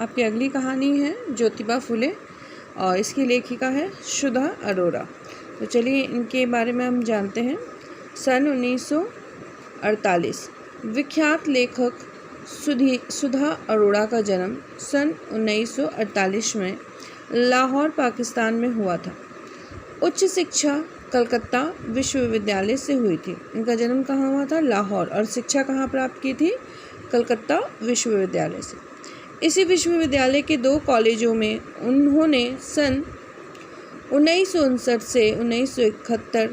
आपकी अगली कहानी है ज्योतिबा फुले और इसकी लेखिका है सुधा अरोड़ा। तो चलिए इनके बारे में हम जानते हैं। सन 1948 विख्यात लेखक सुधा अरोड़ा का जन्म सन 1948 में लाहौर पाकिस्तान में हुआ था। उच्च शिक्षा कलकत्ता विश्वविद्यालय से हुई थी। इनका जन्म कहाँ हुआ था? लाहौर। और शिक्षा कहाँ प्राप्त की थी? कलकत्ता विश्वविद्यालय से। इसी विश्वविद्यालय के 2 कॉलेजों में उन्होंने सन 1959 से 1971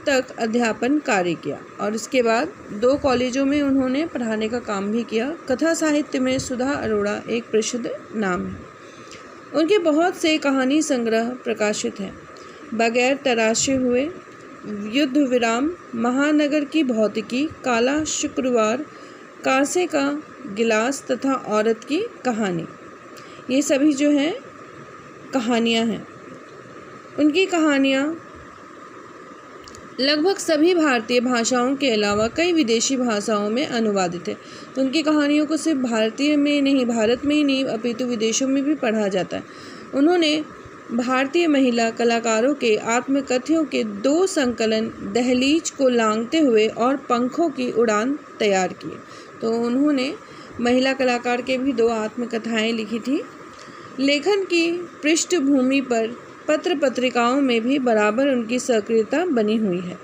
तक अध्यापन कार्य किया और इसके बाद 2 कॉलेजों में उन्होंने पढ़ाने का काम भी किया। कथा साहित्य में सुधा अरोड़ा एक प्रसिद्ध नाम है। उनके बहुत से कहानी संग्रह प्रकाशित हैं। बगैर तराशे हुए, युद्ध विराम, महानगर की भौतिकी, काला शुक्रवार, कांसे का गिलास तथा औरत की कहानी, ये सभी जो हैं कहानियाँ हैं। उनकी कहानियाँ लगभग सभी भारतीय भाषाओं के अलावा कई विदेशी भाषाओं में अनुवादित है। तो उनकी कहानियों को सिर्फ भारत में ही नहीं अपितु विदेशों में भी पढ़ा जाता है। उन्होंने भारतीय महिला कलाकारों के आत्मकथनों के 2 संकलन दहलीज को लांघते हुए और पंखों की उड़ान तैयार किए। तो उन्होंने महिला कलाकार के भी 2 आत्मकथाएं लिखी थी। लेखन की पृष्ठभूमि पर पत्र पत्रिकाओं में भी बराबर उनकी सक्रियता बनी हुई है।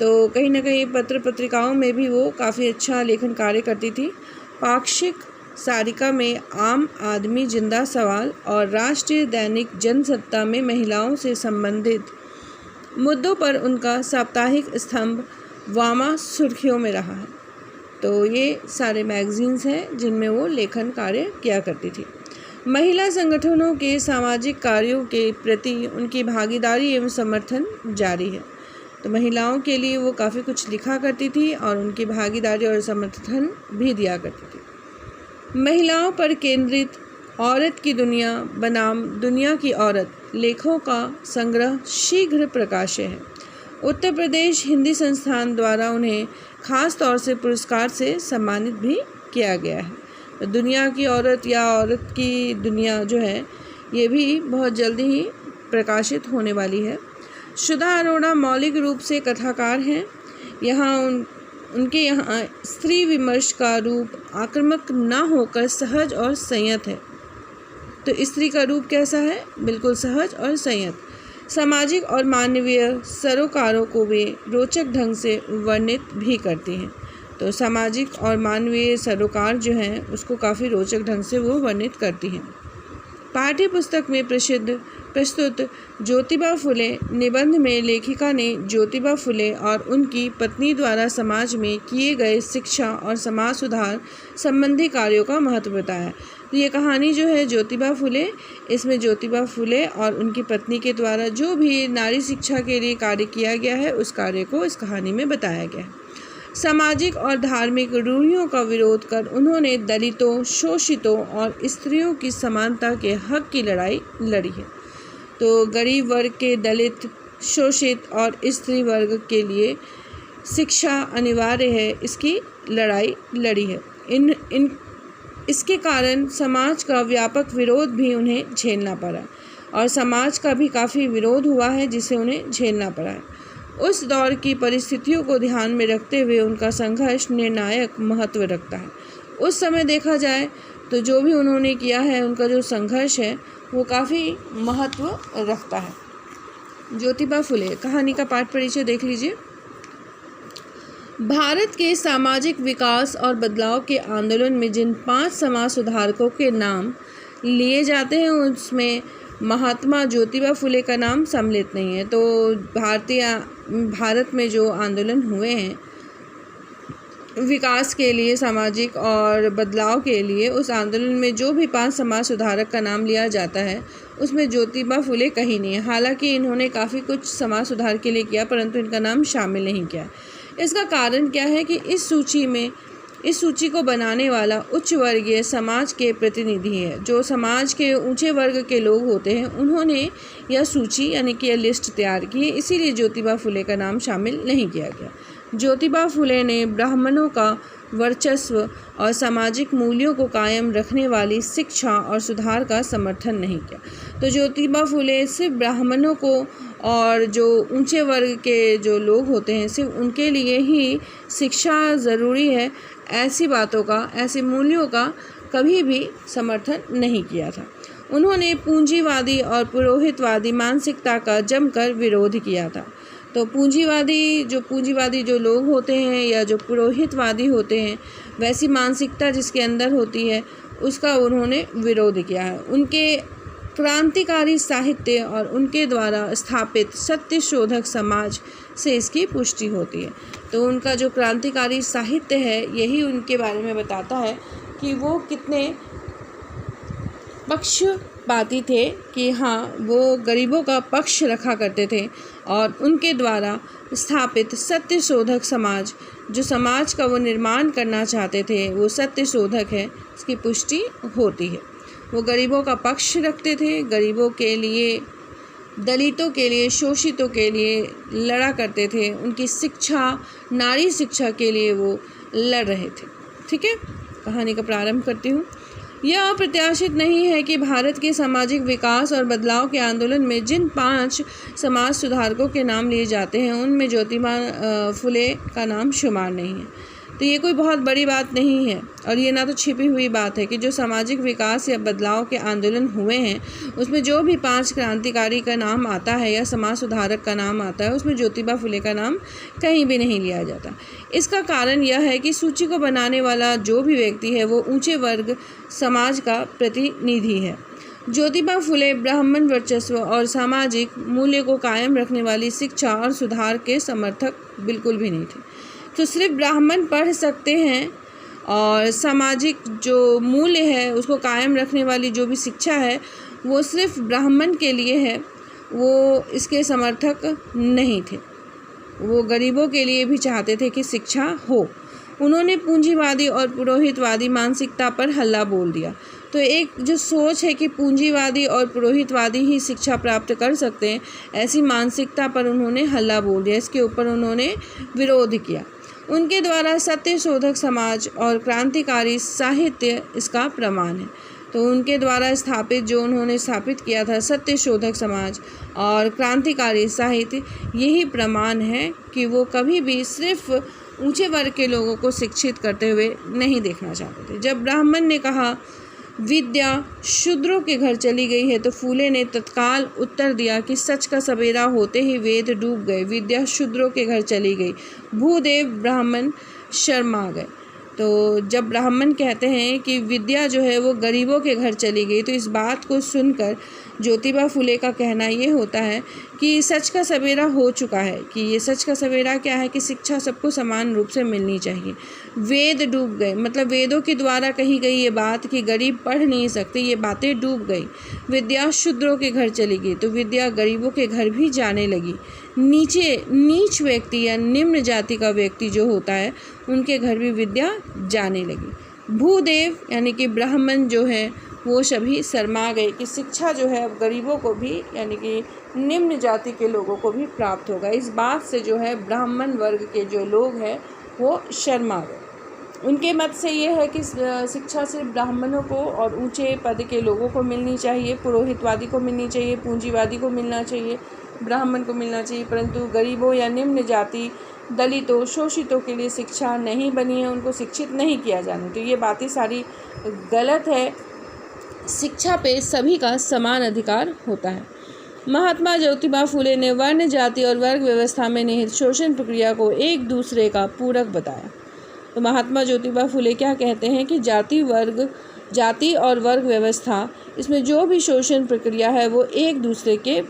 तो कहीं ना कहीं पत्र पत्रिकाओं में भी वो काफ़ी अच्छा लेखन कार्य करती थी। पाक्षिक सारिका में आम आदमी जिंदा सवाल और राष्ट्रीय दैनिक जनसत्ता में महिलाओं से संबंधित मुद्दों पर उनका साप्ताहिक स्तंभ वामा सुर्खियों में रहा है। तो ये सारे मैगजीन्स हैं जिनमें वो लेखन कार्य किया करती थी। महिला संगठनों के सामाजिक कार्यों के प्रति उनकी भागीदारी एवं समर्थन जारी है। तो महिलाओं के लिए वो काफ़ी कुछ लिखा करती थी और उनकी भागीदारी और समर्थन भी दिया करती थी। महिलाओं पर केंद्रित औरत की दुनिया बनाम दुनिया की औरत लेखों का संग्रह शीघ्र प्रकाश्य है। उत्तर प्रदेश हिंदी संस्थान द्वारा उन्हें खास तौर से पुरस्कार से सम्मानित भी किया गया है। तो दुनिया की औरत या औरत की दुनिया जो है ये भी बहुत जल्दी ही प्रकाशित होने वाली है। सुधा अरोड़ा मौलिक रूप से कथाकार हैं। उनके यहाँ स्त्री विमर्श का रूप आक्रामक न होकर सहज और संयत है। तो स्त्री का रूप कैसा है? बिल्कुल सहज और संयत। सामाजिक और मानवीय सरोकारों को वे रोचक ढंग से वर्णित भी करती हैं। तो सामाजिक और मानवीय सरोकार जो हैं उसको काफ़ी रोचक ढंग से वो वर्णित करती हैं। पाठ्य पुस्तक में प्रस्तुत ज्योतिबा फुले निबंध में लेखिका ने ज्योतिबा फुले और उनकी पत्नी द्वारा समाज में किए गए शिक्षा और समाज सुधार संबंधी कार्यों का महत्व बताया। तो ये कहानी जो है ज्योतिबा फुले, इसमें ज्योतिबा फुले और उनकी पत्नी के द्वारा जो भी नारी शिक्षा के लिए कार्य किया गया है उस कार्य को इस कहानी में बताया गया है। सामाजिक और धार्मिक रूढ़ियों का विरोध कर उन्होंने दलितों, शोषितों और स्त्रियों की समानता के हक की लड़ाई लड़ी है। तो गरीब वर्ग के दलित, शोषित और स्त्री वर्ग के लिए शिक्षा अनिवार्य है, इसकी लड़ाई लड़ी है। इसके कारण समाज का व्यापक विरोध भी उन्हें झेलना पड़ा और समाज का भी काफ़ी विरोध हुआ है जिसे उन्हें झेलना पड़ा है। उस दौर की परिस्थितियों को ध्यान में रखते हुए उनका संघर्ष निर्णायक महत्व रखता है। उस समय देखा जाए तो जो भी उन्होंने किया है, उनका जो संघर्ष है वो काफ़ी महत्व रखता है। ज्योतिबा फुले कहानी का पाठ परिचय देख लीजिए। भारत के सामाजिक विकास और बदलाव के आंदोलन में जिन 5 समाज सुधारकों के नाम लिए जाते हैं उसमें महात्मा ज्योतिबा फुले का नाम सम्मिलित नहीं है। तो भारत में जो आंदोलन हुए हैं विकास के लिए, सामाजिक और बदलाव के लिए, उस आंदोलन में जो भी 5 समाज सुधारक का नाम लिया जाता है उसमें ज्योतिबा फुले कहीं नहीं है। हालांकि इन्होंने काफ़ी कुछ समाज सुधार के लिए किया परंतु इनका नाम शामिल नहीं किया। इसका कारण क्या है कि इस सूची को बनाने वाला उच्च वर्गीय समाज के प्रतिनिधि है। जो समाज के ऊंचे वर्ग के लोग होते हैं उन्होंने यह सूची यानी कि यह लिस्ट तैयार की है, इसीलिए ज्योतिबा फुले का नाम शामिल नहीं किया गया। ज्योतिबा फुले ने ब्राह्मणों का वर्चस्व और सामाजिक मूल्यों को कायम रखने वाली शिक्षा और सुधार का समर्थन नहीं किया। तो ज्योतिबा फुले सिर्फ ब्राह्मणों को और जो ऊंचे वर्ग के जो लोग होते हैं सिर्फ उनके लिए ही शिक्षा ज़रूरी है, ऐसी बातों का, ऐसे मूल्यों का कभी भी समर्थन नहीं किया था। उन्होंने पूंजीवादी और पुरोहितवादी मानसिकता का जमकर विरोध किया था। तो पूंजीवादी जो लोग होते हैं या जो पुरोहितवादी होते हैं, वैसी मानसिकता जिसके अंदर होती है उसका उन्होंने विरोध किया है। उनके क्रांतिकारी साहित्य और उनके द्वारा स्थापित सत्य शोधक समाज से इसकी पुष्टि होती है। तो उनका जो क्रांतिकारी साहित्य है यही उनके बारे में बताता है कि वो कितने पक्षपाती थे, कि हाँ वो गरीबों का पक्ष रखा करते थे और उनके द्वारा स्थापित सत्य शोधक समाज, जो समाज का वो निर्माण करना चाहते थे वो सत्य शोधक है, इसकी पुष्टि होती है। वो गरीबों का पक्ष रखते थे, गरीबों के लिए, दलितों के लिए, शोषितों के लिए लड़ा करते थे, उनकी शिक्षा, नारी शिक्षा के लिए वो लड़ रहे थे। ठीक है, कहानी का प्रारंभ करती हूँ। यह अप्रत्याशित नहीं है कि भारत के सामाजिक विकास और बदलाव के आंदोलन में जिन 5 समाज सुधारकों के नाम लिए जाते हैं उनमें ज्योतिबा फुले का नाम शुमार नहीं है। तो ये कोई बहुत बड़ी बात नहीं है और ये ना तो छिपी हुई बात है कि जो सामाजिक विकास या बदलाव के आंदोलन हुए हैं उसमें जो भी 5 क्रांतिकारी का नाम आता है या समाज सुधारक का नाम आता है उसमें ज्योतिबा फुले का नाम कहीं भी नहीं लिया जाता। इसका कारण यह है कि सूची को बनाने वाला जो भी व्यक्ति है वो ऊंचे वर्ग समाज का प्रतिनिधि है। ज्योतिबा फुले ब्राह्मण वर्चस्व और सामाजिक मूल्य को कायम रखने वाली शिक्षा और सुधार के समर्थक बिल्कुल भी नहीं थे। तो सिर्फ ब्राह्मण पढ़ सकते हैं और सामाजिक जो मूल्य है उसको कायम रखने वाली जो भी शिक्षा है वो सिर्फ ब्राह्मण के लिए है, वो इसके समर्थक नहीं थे। वो गरीबों के लिए भी चाहते थे कि शिक्षा हो। उन्होंने पूंजीवादी और पुरोहितवादी मानसिकता पर हल्ला बोल दिया। तो एक जो सोच है कि पूंजीवादी और पुरोहितवादी ही शिक्षा प्राप्त कर सकते हैं, ऐसी मानसिकता पर उन्होंने हल्ला बोल दिया, इसके ऊपर उन्होंने विरोध किया। उनके द्वारा सत्य शोधक समाज और क्रांतिकारी साहित्य इसका प्रमाण है। तो उनके द्वारा स्थापित जो उन्होंने स्थापित किया था सत्य शोधक समाज और क्रांतिकारी साहित्य, यही प्रमाण है कि वो कभी भी सिर्फ ऊंचे वर्ग के लोगों को शिक्षित करते हुए नहीं देखना चाहते थे। जब ब्राह्मण ने कहा विद्या शूद्रों के घर चली गई है तो फूले ने तत्काल उत्तर दिया कि सच का सवेरा होते ही वेद डूब गए, विद्या शूद्रों के घर चली गई, भूदेव ब्राह्मण शर्मा गए। तो जब ब्राह्मण कहते हैं कि विद्या जो है वो गरीबों के घर चली गई, तो इस बात को सुनकर ज्योतिबा फुले का कहना ये होता है कि सच का सवेरा हो चुका है। कि ये सच का सवेरा क्या है कि शिक्षा सबको समान रूप से मिलनी चाहिए। वेद डूब गए, मतलब वेदों के द्वारा कही गई ये बात कि गरीब पढ़ नहीं सकते, ये बातें डूब गई। विद्या शूद्रों के घर चली गई, तो विद्या गरीबों के घर भी जाने लगी। नीच व्यक्ति या निम्न जाति का व्यक्ति जो होता है उनके घर भी विद्या जाने लगी। भूदेव यानी कि ब्राह्मण जो है वो सभी शर्मा गए कि शिक्षा जो है अब गरीबों को भी यानी कि निम्न जाति के लोगों को भी प्राप्त होगा। इस बात से जो है ब्राह्मण वर्ग के जो लोग हैं वो शर्मा गए। उनके मत से ये है कि शिक्षा सिर्फ ब्राह्मणों को और ऊंचे पद के लोगों को मिलनी चाहिए, पुरोहितवादी को मिलनी चाहिए, पूंजीवादी को मिलना चाहिए, ब्राह्मण को मिलना चाहिए, परंतु गरीबों या निम्न जाति, दलितों, शोषितों के लिए शिक्षा नहीं बनी है, उनको शिक्षित नहीं किया जाना। तो ये बातें सारी गलत है। शिक्षा पे सभी का समान अधिकार होता है। महात्मा ज्योतिबा फुले ने वर्ण, जाति और वर्ग व्यवस्था में निहित शोषण प्रक्रिया को एक दूसरे का पूरक बताया। तो महात्मा ज्योतिबा फुले क्या कहते हैं कि जाति और वर्ग व्यवस्था, इसमें जो भी शोषण प्रक्रिया है वो एक दूसरे के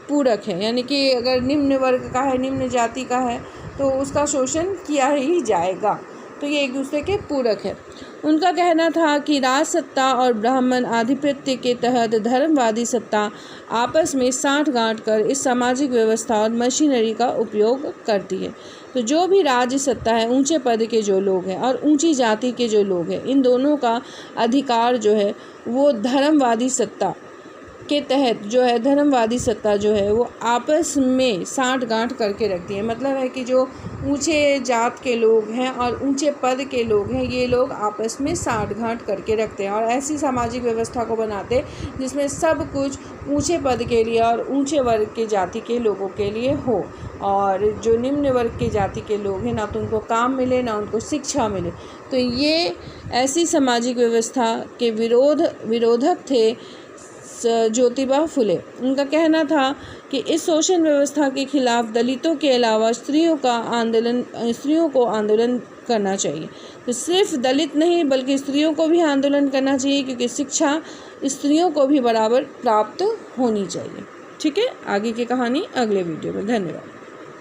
पूरक है। यानी कि अगर निम्न वर्ग का है, निम्न जाति का है, तो उसका शोषण किया ही जाएगा। तो ये एक दूसरे के पूरक है। उनका कहना था कि राज सत्ता और ब्राह्मण आधिपत्य के तहत धर्मवादी सत्ता आपस में साँठ-गाँठ कर इस सामाजिक व्यवस्था और मशीनरी का उपयोग करती है। तो जो भी राज्य सत्ता है, ऊंचे पद के जो लोग हैं और ऊंची जाति के जो लोग हैं, इन दोनों का अधिकार जो है वो धर्मवादी सत्ता के तहत जो है धर्मवादी सत्ता जो है वो आपस में साठ-गांठ करके रखती है। मतलब है कि जो ऊंचे जात के लोग हैं और ऊंचे पद के लोग हैं, ये लोग आपस में साठ-गांठ करके रखते हैं और ऐसी सामाजिक व्यवस्था को बनाते जिसमें सब कुछ ऊंचे पद के लिए और ऊंचे वर्ग के जाति के लोगों के लिए हो, और जो निम्न वर्ग के जाति के लोग हैं ना तो उनको काम मिले ना उनको शिक्षा मिले। तो ये ऐसी सामाजिक व्यवस्था के विरोधक थे ज्योतिबा फुले। उनका कहना था कि इस शोषण व्यवस्था के खिलाफ दलितों के अलावा स्त्रियों को आंदोलन करना चाहिए। तो सिर्फ दलित नहीं बल्कि स्त्रियों को भी आंदोलन करना चाहिए, क्योंकि शिक्षा स्त्रियों को भी बराबर प्राप्त होनी चाहिए। ठीक है, आगे की कहानी अगले वीडियो में। धन्यवाद।